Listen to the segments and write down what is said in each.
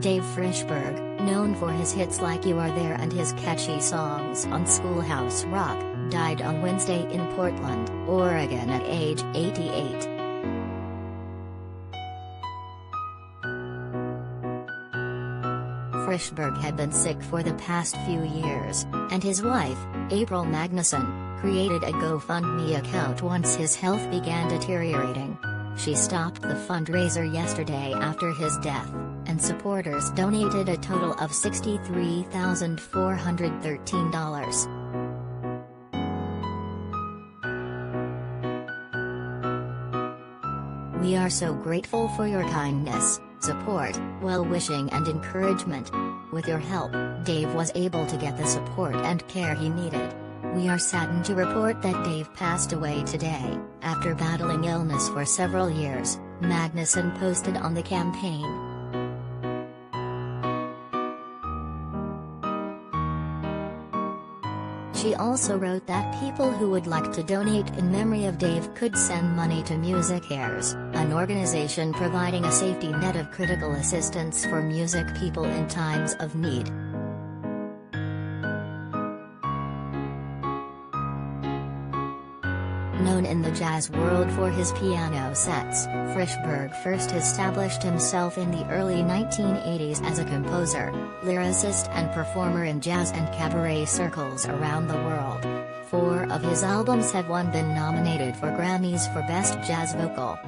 Dave Frishberg, known for his hits like You Are There and his catchy songs on Schoolhouse Rock, died on Wednesday in Portland, Oregon at age 88. Frishberg had been sick for the past few years, and his wife, April Magnusson, created a GoFundMe account once his health began deteriorating. She stopped the fundraiser yesterday after his death, and supporters donated a total of $63,413. We are so grateful for your kindness, support, well-wishing and encouragement. With your help, Dave was able to get the support and care he needed. We are saddened to report that Dave passed away today, after battling illness for several years, Magnusson posted on the campaign. She also wrote that people who would like to donate in memory of Dave could send money to Music Cares, an organization providing a safety net of critical assistance for music people in times of need. Known in the jazz world for his piano sets, Frishberg first established himself in the early 1980s as a composer, lyricist and performer in jazz and cabaret circles around the world. 4 of his albums have been nominated for Grammys for Best Jazz Vocal.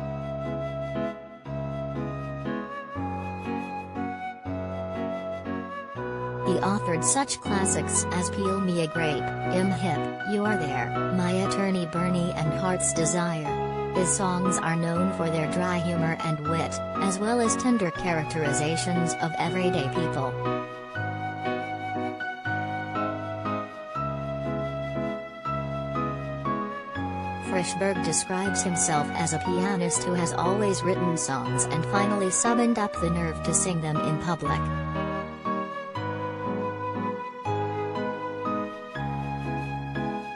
He authored such classics as Peel Me a Grape, Hip, You Are There, My Attorney Bernie and Heart's Desire. His songs are known for their dry humor and wit, as well as tender characterizations of everyday people. Frishberg describes himself as a pianist who has always written songs and finally summoned up the nerve to sing them in public.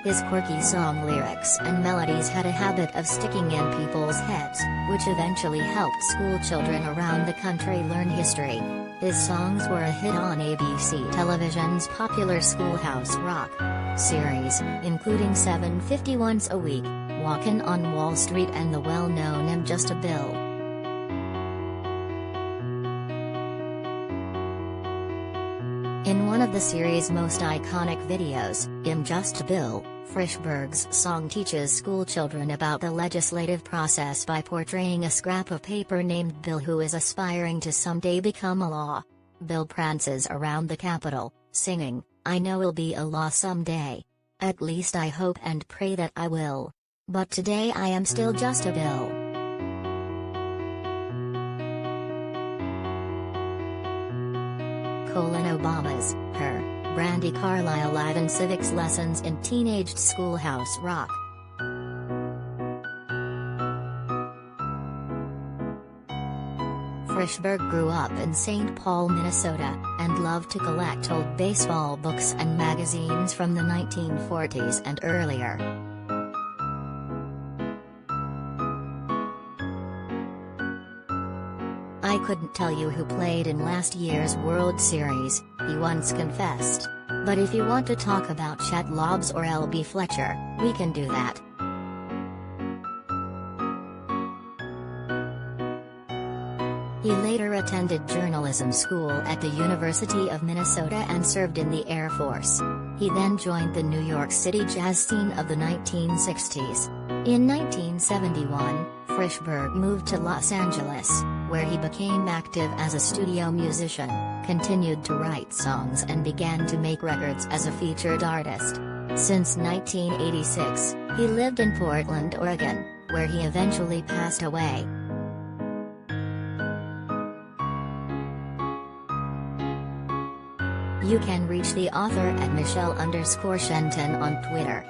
His quirky song lyrics and melodies had a habit of sticking in people's heads, which eventually helped schoolchildren around the country learn history. His songs were a hit on ABC Television's popular Schoolhouse Rock series, including 7:50 Once a Week, Walkin' on Wall Street and the well-known I'm Just a Bill. In one of the series' most iconic videos, I'm Just a Bill, Frishberg's song teaches schoolchildren about the legislative process by portraying a scrap of paper named Bill who is aspiring to someday become a law. Bill prances around the Capitol, singing, "I know it'll be a law someday. At least I hope and pray that I will. But today I am still just a bill." Obama's Her, Brandi Carlile live in civics lessons in teenaged Schoolhouse Rock. Frishberg grew up in St. Paul, Minnesota, and loved to collect old baseball books and magazines from the 1940s and earlier. "I couldn't tell you who played in last year's World Series," he once confessed. "But if you want to talk about Chet Lobbs or L.B. Fletcher, we can do that." He later attended journalism school at the University of Minnesota and served in the Air Force. He then joined the New York City jazz scene of the 1960s. In 1971, Frishberg moved to Los Angeles, where he became active as a studio musician, continued to write songs and began to make records as a featured artist. Since 1986, he lived in Portland, Oregon, where he eventually passed away. You can reach the author at Michelle_Shenton on Twitter.